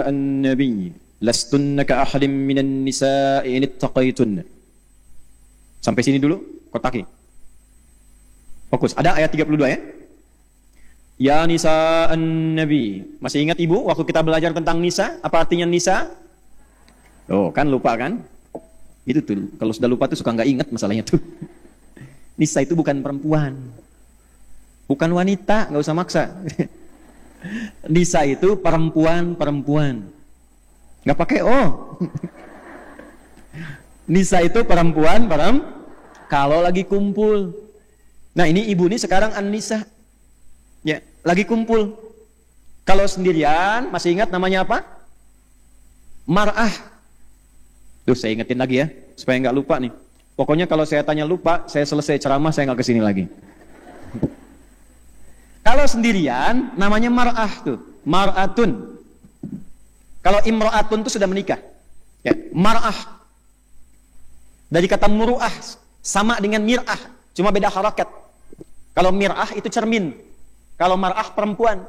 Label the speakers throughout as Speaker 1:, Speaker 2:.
Speaker 1: An-Nabi lastunna ka ahadin minan nisa'i in ittaqaitun. Sampai sini dulu, kotaki. Fokus. Ada ayat 32 ya? Ya nisa an-nabi. Masih ingat ibu waktu kita belajar tentang nisa? Apa artinya nisa? Oh, kan lupa kan? Itu tuh, kalau sudah lupa tuh suka nggak ingat masalahnya tuh. Nisa itu bukan perempuan. Bukan wanita, nggak usah maksa. Nisa itu perempuan-perempuan. Nggak pakai oh. Nisa itu perempuan. Kalau lagi kumpul. Nah ini ibu nih sekarang an-nisa. Ya, lagi kumpul. Kalau sendirian, masih ingat namanya apa? Mar'ah. Tuh saya ingetin lagi ya, supaya nggak lupa nih. Pokoknya kalau saya tanya lupa, saya selesai ceramah, saya nggak kesini lagi. Kalau sendirian, namanya mar'ah tuh. Mar'atun. Kalau imra'atun tuh sudah menikah. Ya, mar'ah. Dari kata muru'ah, sama dengan mir'ah. Cuma beda harakat. Kalau mir'ah itu cermin. Kalau mar'ah perempuan.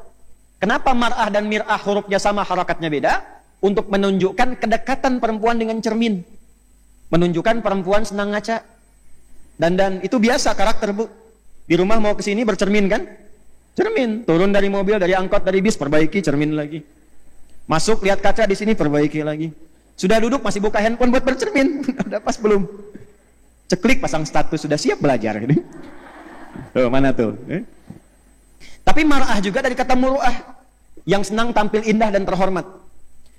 Speaker 1: Kenapa mar'ah dan mir'ah hurufnya sama, harakatnya beda? Untuk menunjukkan kedekatan perempuan dengan cermin. Menunjukkan perempuan senang ngaca. Dan itu biasa karakter bu. Di rumah mau kesini bercermin kan? Cermin. Turun dari mobil, dari angkot, dari bis, perbaiki cermin lagi. Masuk lihat kaca di sini, perbaiki lagi. Sudah duduk masih buka handphone buat bercermin. Udah pas belum? Ceklik pasang status, sudah siap belajar. Tuh mana tuh? Tapi mar'ah juga dari kata muru'ah, yang senang tampil indah dan terhormat.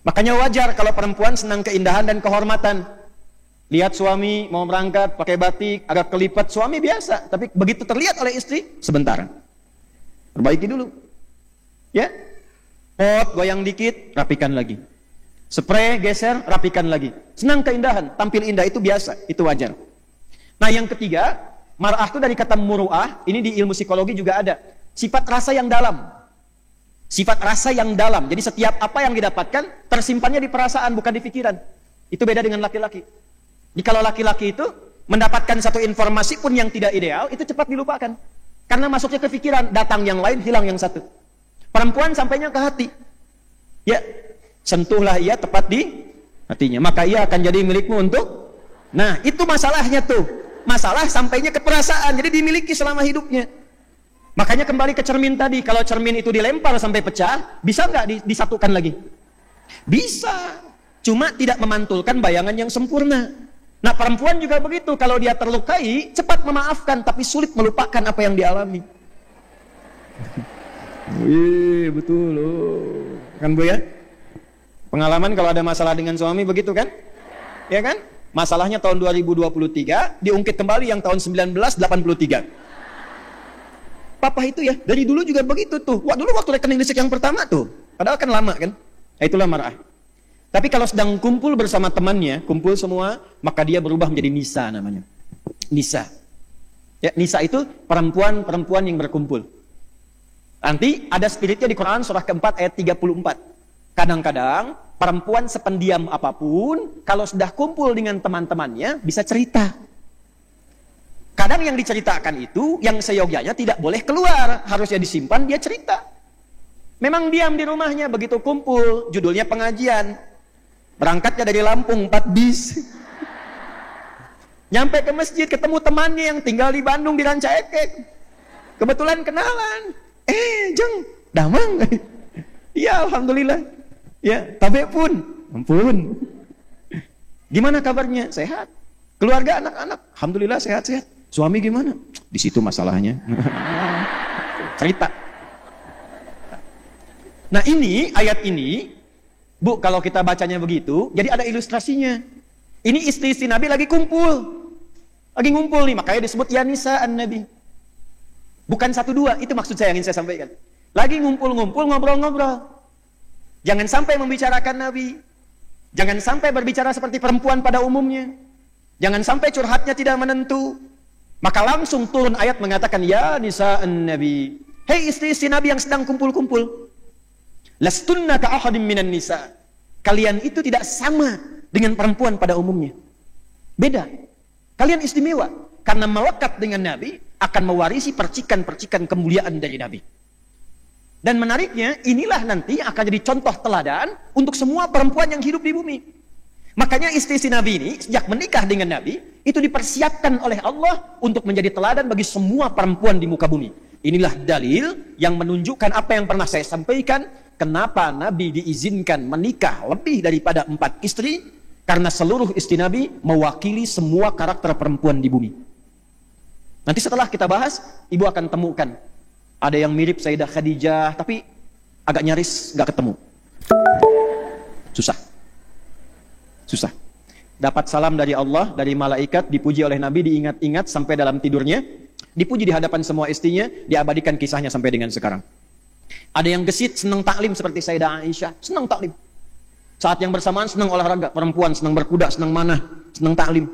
Speaker 1: Makanya wajar kalau perempuan senang keindahan dan kehormatan. Lihat suami mau berangkat pakai batik, agak kelipat, suami biasa. Tapi begitu terlihat oleh istri, sebentar. Perbaiki dulu. Ya. Pot, goyang dikit, rapikan lagi. Spray, geser, rapikan lagi. Senang keindahan, tampil indah, itu biasa, itu wajar. Nah yang ketiga, mar'ah itu dari kata muru'ah, ini di ilmu psikologi juga ada. Sifat rasa yang dalam. Sifat rasa yang dalam. Jadi setiap apa yang didapatkan tersimpannya di perasaan, bukan di pikiran. Itu beda dengan laki-laki. Jadi kalau laki-laki itu mendapatkan satu informasi pun yang tidak ideal, itu cepat dilupakan. Karena masuknya ke pikiran, datang yang lain, hilang yang satu. Perempuan sampainya ke hati. Ya, sentuhlah ia tepat di hatinya. Maka ia akan jadi milikmu untuk. Nah, itu masalahnya tuh. Masalah sampainya ke perasaan, jadi dimiliki selama hidupnya. Makanya kembali ke cermin tadi, kalau cermin itu dilempar sampai pecah, bisa nggak disatukan lagi? Bisa, cuma tidak memantulkan bayangan yang sempurna. Nah perempuan juga begitu, kalau dia terlukai, cepat memaafkan, tapi sulit melupakan apa yang dialami. Wih, betul loh. Kan Bu ya? Pengalaman kalau ada masalah dengan suami begitu kan? Ya kan? Masalahnya tahun 2023, diungkit kembali yang tahun 1983. Papa itu ya, dari dulu juga begitu tuh. Wah, dulu waktu rekening listrik yang pertama tuh. Padahal kan lama kan. Nah, itulah mar'ah. Tapi kalau sedang kumpul bersama temannya, kumpul semua, maka dia berubah menjadi nisa namanya. Nisa. Ya, nisa itu perempuan-perempuan yang berkumpul. Nanti ada spiritnya di Quran surah keempat ayat 34. Kadang-kadang perempuan sependiam apapun, kalau sudah kumpul dengan teman-temannya, bisa cerita. Kadang yang diceritakan itu, yang seyogyanya tidak boleh keluar. Harusnya disimpan, dia cerita. Memang diam di rumahnya, begitu kumpul, judulnya pengajian. Berangkatnya dari Lampung, 4 bis. Nyampe ke masjid, ketemu temannya yang tinggal di Bandung, di Ranca Ekek. Kebetulan kenalan. Jeng, damang. Iya, alhamdulillah. Ya, tabe pun. Ampun. Gimana kabarnya? Sehat. Keluarga, anak-anak, alhamdulillah sehat-sehat. Suami gimana? Di situ masalahnya. Cerita. Nah ini, ayat ini, Bu, kalau kita bacanya begitu, jadi ada ilustrasinya. Ini istri-istri Nabi lagi kumpul. Lagi ngumpul nih, makanya disebut ya nisa an-nabi. Bukan 1-2, itu maksud saya yang ingin saya sampaikan. Lagi ngumpul-ngumpul, ngobrol-ngobrol. Jangan sampai membicarakan Nabi. Jangan sampai berbicara seperti perempuan pada umumnya. Jangan sampai curhatnya tidak menentu. Maka langsung turun ayat mengatakan ya nisa an-nabi. Hei istri-istri Nabi yang sedang kumpul-kumpul. Lastunna ka ahadin minan nisa. Kalian itu tidak sama dengan perempuan pada umumnya. Beda. Kalian istimewa karena melekat dengan Nabi, akan mewarisi percikan-percikan kemuliaan dari Nabi. Dan menariknya, inilah nanti akan jadi contoh teladan untuk semua perempuan yang hidup di bumi. Makanya istri-istri Nabi ini, sejak menikah dengan Nabi, itu dipersiapkan oleh Allah untuk menjadi teladan bagi semua perempuan di muka bumi. Inilah dalil yang menunjukkan apa yang pernah saya sampaikan, kenapa Nabi diizinkan menikah lebih daripada 4 istri, karena seluruh istri Nabi mewakili semua karakter perempuan di bumi. Nanti setelah kita bahas, ibu akan temukan. Ada yang mirip Sayyidah Khadijah, tapi agak nyaris gak ketemu. Susah. Dapat salam dari Allah, dari malaikat, dipuji oleh Nabi, diingat-ingat sampai dalam tidurnya, dipuji di hadapan semua istrinya, diabadikan kisahnya sampai dengan sekarang. Ada yang gesit, senang taklim seperti Sayyidah Aisyah, senang taklim. Saat yang bersamaan senang olahraga, perempuan senang berkuda, senang manah, senang taklim.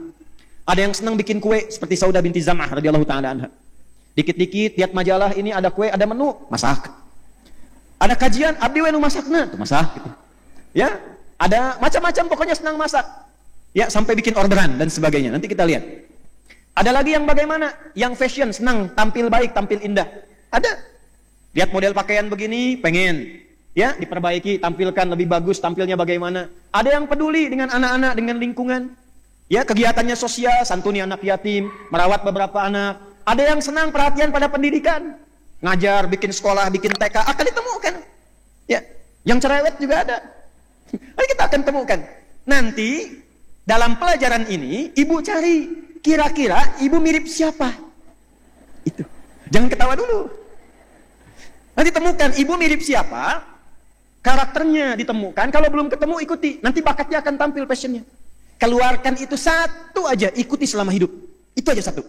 Speaker 1: Ada yang senang bikin kue seperti Saudah binti Zam'ah radhiyallahu ta'ala anha. Dikit-dikit lihat majalah ini ada kue, ada menu, masak. Ada kajian, abdi we nu masakna, tuh masak gitu. Ya, ada macam-macam pokoknya senang masak. Ya, sampai bikin orderan dan sebagainya. Nanti kita lihat. Ada lagi yang bagaimana? Yang fashion, senang tampil baik, tampil indah. Ada. Lihat model pakaian begini, pengen ya diperbaiki, tampilkan lebih bagus, tampilnya bagaimana. Ada yang peduli dengan anak-anak, dengan lingkungan. Ya, kegiatannya sosial, santuni anak yatim, merawat beberapa anak. Ada yang senang perhatian pada pendidikan, ngajar, bikin sekolah, bikin TK, akan ditemukan. Ya, yang cerewet juga ada. Nanti kita akan temukan. Nanti dalam pelajaran ini, ibu cari kira-kira ibu mirip siapa. Itu. Jangan ketawa dulu. Nanti temukan ibu mirip siapa, karakternya ditemukan. Kalau belum ketemu, ikuti. Nanti bakatnya akan tampil, passionnya. Keluarkan itu satu aja, ikuti selama hidup. Itu aja satu.